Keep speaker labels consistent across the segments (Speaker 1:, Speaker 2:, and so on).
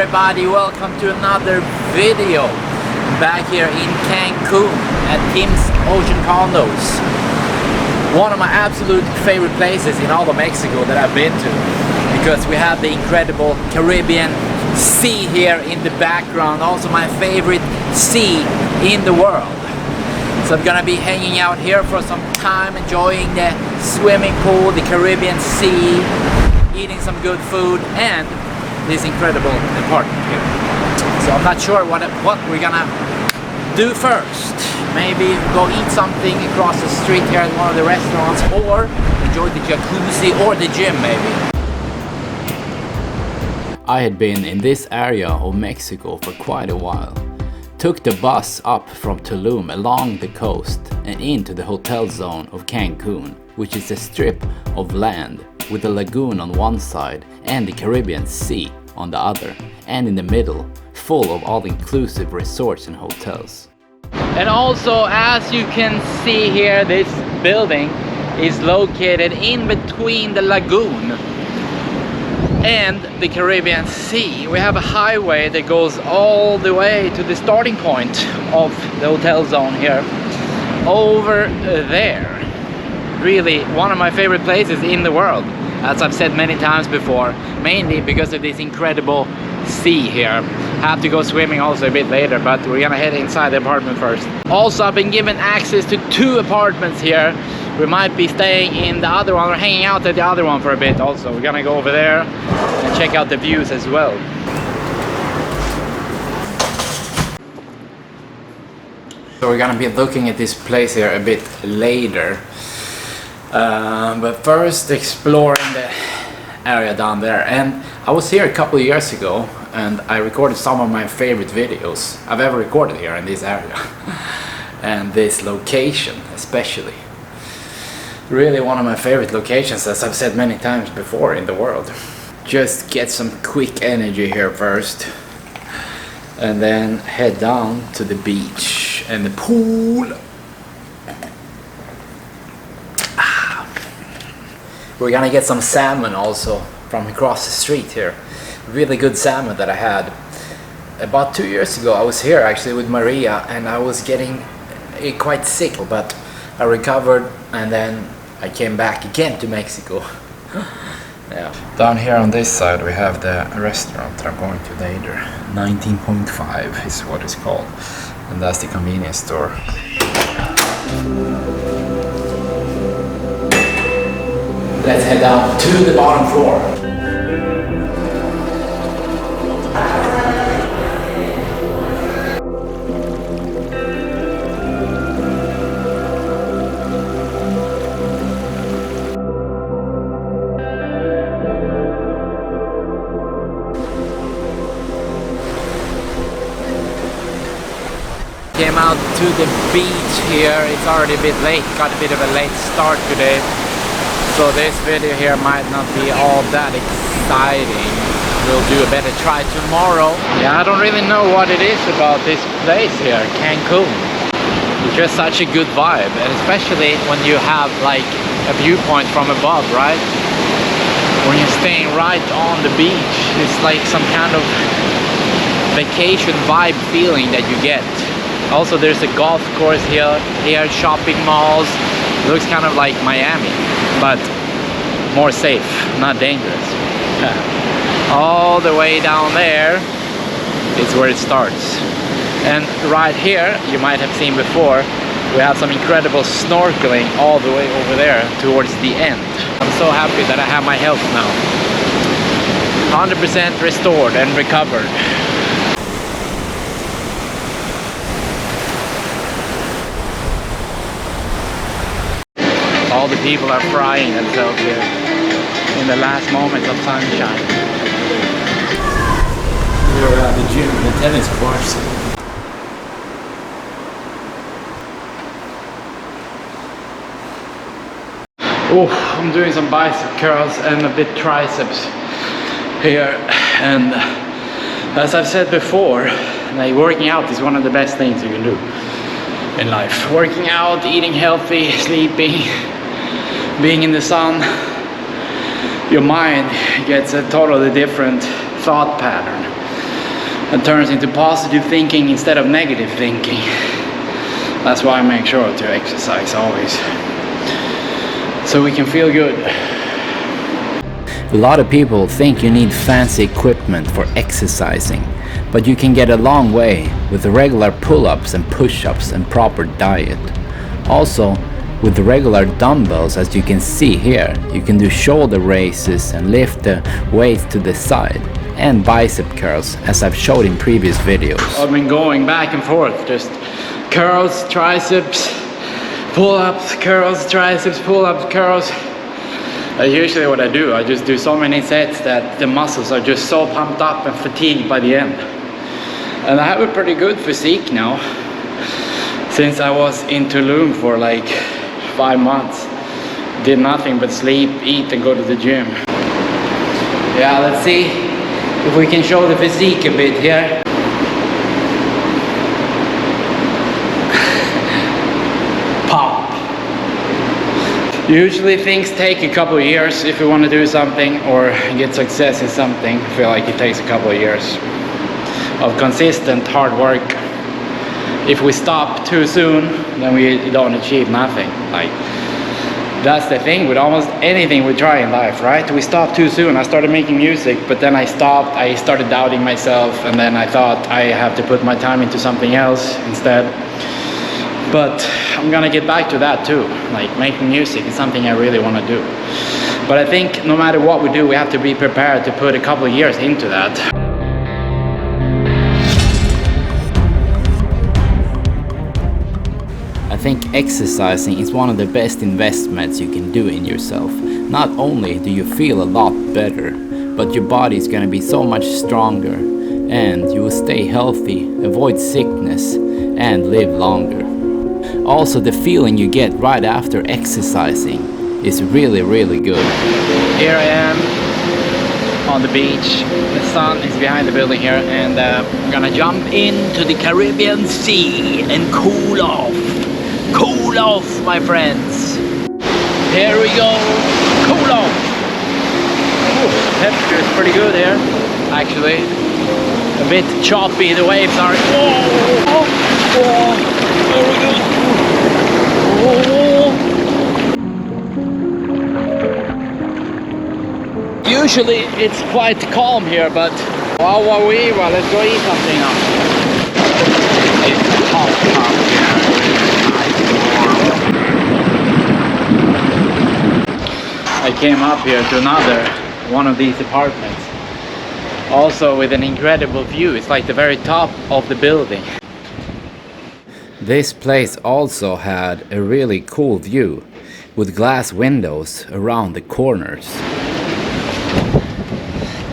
Speaker 1: everybody, welcome to another video. Back here in Cancun at Tim's Ocean Condos. One of my absolute favorite places in all of Mexico that I've been to, because we have the incredible Caribbean Sea here in the background. Also my favorite sea in the world. So I'm gonna be hanging out here for some time, enjoying the swimming pool, the Caribbean Sea, eating some good food, and this incredible apartment here. So I'm not sure what we're gonna do first. Maybe go eat something across the street here at one of the restaurants, or enjoy the jacuzzi or the gym maybe. I had been in this area of Mexico for quite a while. Took the bus up from Tulum along the coast and into the hotel zone of Cancun, which is a strip of land with a lagoon on one side and the Caribbean Sea on the other, and in the middle, full of all-inclusive resorts and hotels. And also, as you can see here, this building is located in between the lagoon and the Caribbean Sea. We have a highway that goes all the way to the starting point of the hotel zone here, over there. Really one of my favorite places in the world, as I've said many times before, mainly because of this incredible sea here. Have to go swimming also a bit later, but we're gonna head inside the apartment first. Also, I've been given access to 2 apartments here. We might be staying in the other one or hanging out at the other one for a bit also. We're gonna go over there and check out the views as well. So we're gonna be looking at this place here a bit later. But first exploring the area down there. And I was here a couple of years ago and I recorded some of my favorite videos I've ever recorded here in this area. And this location especially. Really one of my favorite locations, as I've said many times before, in the world. Just get some quick energy here first and then head down to the beach and the pool. We're gonna get some salmon also from across the street here. Really good salmon that I had. About 2 years ago I was here actually with Maria and I was getting quite sick, but I recovered and then I came back again to Mexico. Yeah. Down here on this side we have the restaurant that I'm going to later. 19.5 is what it's called, and that's the convenience store. Let's head down to the bottom floor. Came out to the beach here. It's already a bit late, got a bit of a late start today. So this video here might not be all that exciting. We'll do a better try tomorrow. Yeah, I don't really know what it is about this place here, Cancun. It's just such a good vibe, and especially when you have like a viewpoint from above, right? When you're staying right on the beach, it's like some kind of vacation vibe feeling that you get. Also, there's a golf course here, shopping malls. It looks kind of like Miami, but more safe, not dangerous. All the way down there is where it starts. And right here, you might have seen before, we have some incredible snorkeling all the way over there towards the end. I'm so happy that I have my health now. 100% restored and recovered. All the people are frying themselves here in the last moments of sunshine. We're at the gym, the tennis courts. Oh, I'm doing some bicep curls and a bit triceps here. And as I've said before, like, working out is one of the best things you can do in life. Working out, eating healthy, sleeping, being in the sun, your mind gets a totally different thought pattern. and turns into positive thinking instead of negative thinking. That's why I make sure to exercise always, so we can feel good. A lot of people think you need fancy equipment for exercising, but you can get a long way with regular pull-ups and push-ups and proper diet. Also, with the regular dumbbells, as you can see here, you can do shoulder raises and lift the weights to the side, and bicep curls, as I've showed in previous videos. I've been going back and forth, just curls, triceps, pull-ups, curls, triceps, pull-ups, curls. That's usually what I do. I just do so many sets that the muscles are just so pumped up and fatigued by the end. And I have a pretty good physique now, since I was in Tulum for like 5 months. Did nothing but sleep, eat and go to the gym. Yeah, let's see if we can show the physique a bit here. Pop. Usually things take a couple of years if you want to do something or get success in something. I feel like it takes a couple of years of consistent hard work. If we stop too soon, then we don't achieve nothing. Like, that's the thing with almost anything we try in life, right? We stop too soon. I started making music, but then I stopped. I started doubting myself, and then I thought I have to put my time into something else instead. But I'm gonna get back to that too. Like, making music is something I really want to do. But I think no matter what we do, we have to be prepared to put a couple of years into that. I think exercising is one of the best investments you can do in yourself. Not only do you feel a lot better, but your body is gonna be so much stronger, and you will stay healthy, avoid sickness, and live longer. Also, the feeling you get right after exercising is really, really good. Here I am on the beach. The sun is behind the building here, and I'm gonna jump into the Caribbean Sea and cool off. Cool off, my friends. Here we go. Cool off. Ooh, temperature is pretty good here, actually. A bit choppy, the waves are. Whoa, whoa, there we go. Whoa. Usually it's quite calm here, but well, let's go eat something now. It's hot here. I came up here to another one of these apartments, also with an incredible view. It's like the very top of the building. This place also had a really cool view with glass windows around the corners.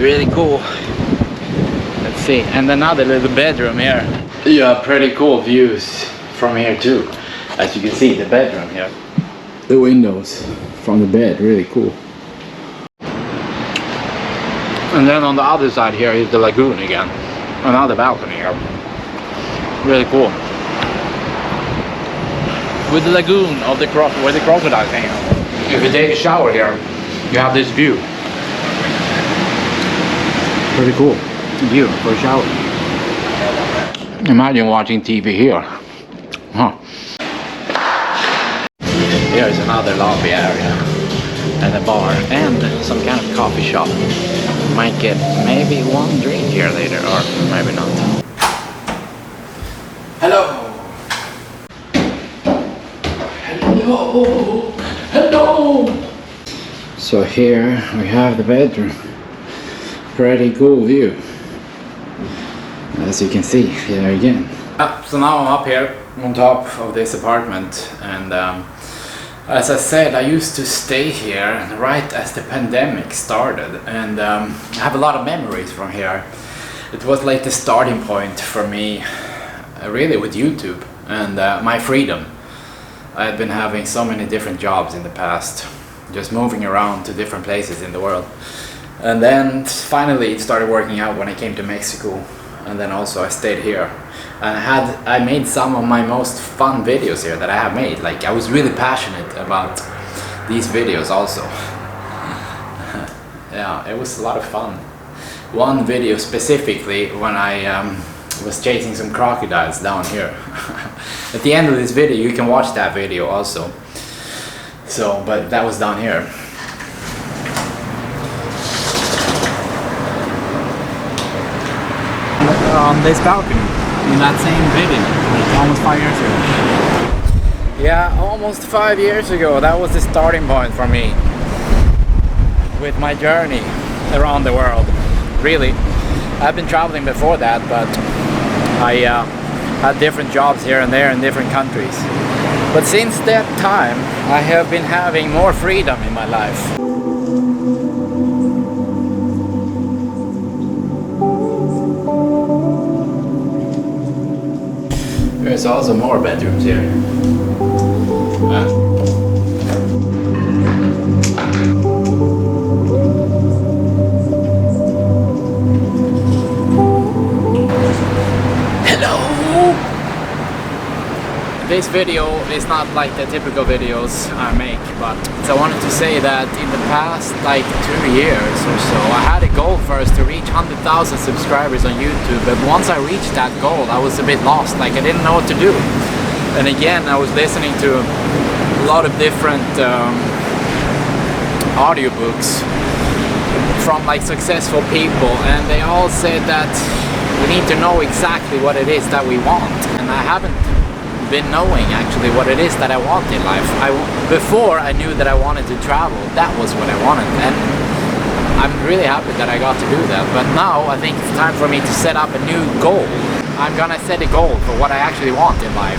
Speaker 1: Really cool. Let's see, and another little bedroom here. Yeah, pretty cool views from here too. As you can see, the bedroom here. The windows from the bed, really cool. And then on the other side here is the lagoon again. Another balcony here. Really cool. With the lagoon of the where the crocodiles hang out. If you take a shower here, you have this view. Pretty cool view for a shower. Imagine watching TV here. Huh. Here is another lobby area and a bar and some kind of coffee shop. Might get maybe one drink here later, or maybe not. Hello! Hello! Hello! So here we have the bedroom. Pretty cool view. As you can see, here again. So now I'm up here on top of this apartment, and as I said, I used to stay here right as the pandemic started, and I have a lot of memories from here. It was like the starting point for me, really, with YouTube and my freedom. I had been having so many different jobs in the past, just moving around to different places in the world. And then finally it started working out when I came to Mexico, and then also I stayed here. And I made some of my most fun videos here that I have made. Like, I was really passionate about these videos also. Yeah, it was a lot of fun. one video specifically when I was chasing some crocodiles down here. At the end of this video you can watch that video also. So, but that was down here. On this balcony in that same video, like almost 5 years ago. Yeah, almost 5 years ago. That was the starting point for me with my journey around the world. Really, I've been traveling before that, but I had different jobs here and there in different countries. But since that time, I have been having more freedom in my life. There's also more bedrooms here. This video is not like the typical videos I make, but I wanted to say that in the past like 2 years or so, I had a goal first to reach 100,000 subscribers on YouTube, but once I reached that goal I was a bit lost, like I didn't know what to do. And again, I was listening to a lot of different audiobooks from like successful people, and they all said that we need to know exactly what it is that we want, and I haven't been knowing actually what it is that I want in life. Before I knew that I wanted to travel, that was what I wanted, and I'm really happy that I got to do that. But now I think it's time for me to set up a new goal. I'm gonna set a goal for what I actually want in life.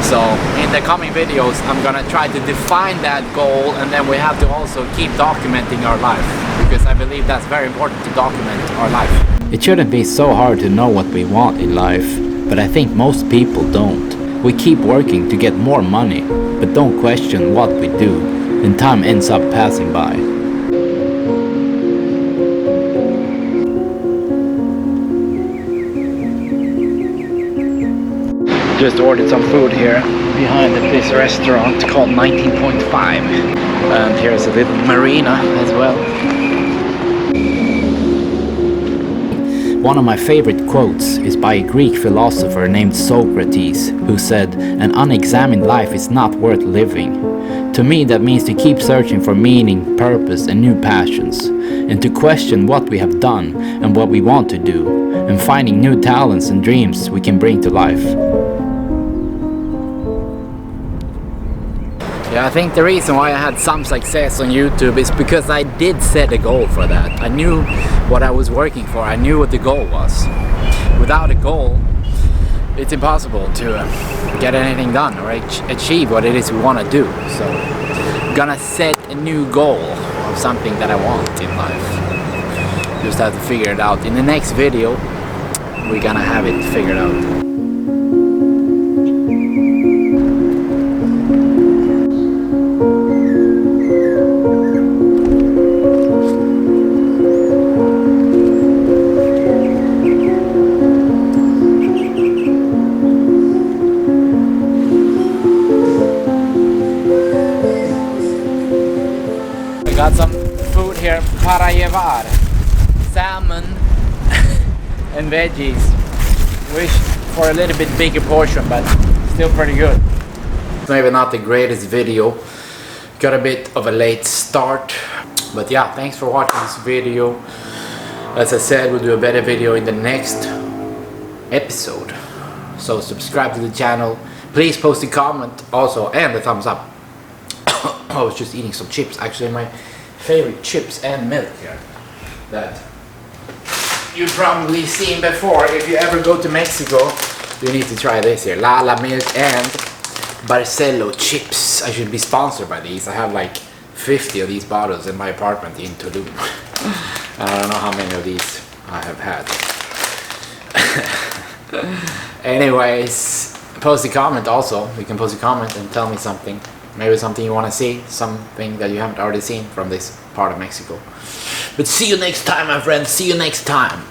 Speaker 1: So in the coming videos I'm gonna try to define that goal, and then we have to also keep documenting our life, because I believe that's very important to document our life.
Speaker 2: It shouldn't be so hard to know what we want in life, but I think most people don't. We keep working to get more money, but don't question what we do, and time ends up passing by.
Speaker 1: Just ordered some food here behind this restaurant called 19.5, and here's a little marina as well.
Speaker 2: One of my favorite quotes is by a Greek philosopher named Socrates, who said, "An unexamined life is not worth living." To me, that means to keep searching for meaning, purpose, and new passions, and to question what we have done and what we want to do, and finding new talents and dreams we can bring to life.
Speaker 1: Yeah, I think the reason why I had some success on YouTube is because I did set a goal for that. I knew what I was working for. I knew what the goal was. Without a goal, it's impossible to get anything done or achieve what it is we want to do. So I'm gonna set a new goal of something that I want in life. Just have to figure it out. In the next video, we're gonna have it figured out. Got some food here, para llevar, salmon and veggies. Wish for a little bit bigger portion, but still pretty good. Maybe not the greatest video, got a bit of a late start, but yeah, thanks for watching this video. As I said, we'll do a better video in the next episode, so subscribe to the channel, please post a comment also, and a thumbs up. I was just eating some chips, actually my favorite chips and milk here that you've probably seen before. If you ever go to Mexico, you need to try this here, Lala milk and Barcelo chips. I should be sponsored by these. I have like 50 of these bottles in my apartment in Tulum. I don't know how many of these I have had. Anyways, post a comment also. You can post a comment and tell me something. Maybe something you want to see, something that you haven't already seen from this part of Mexico. But see you next time, my friends. See you next time.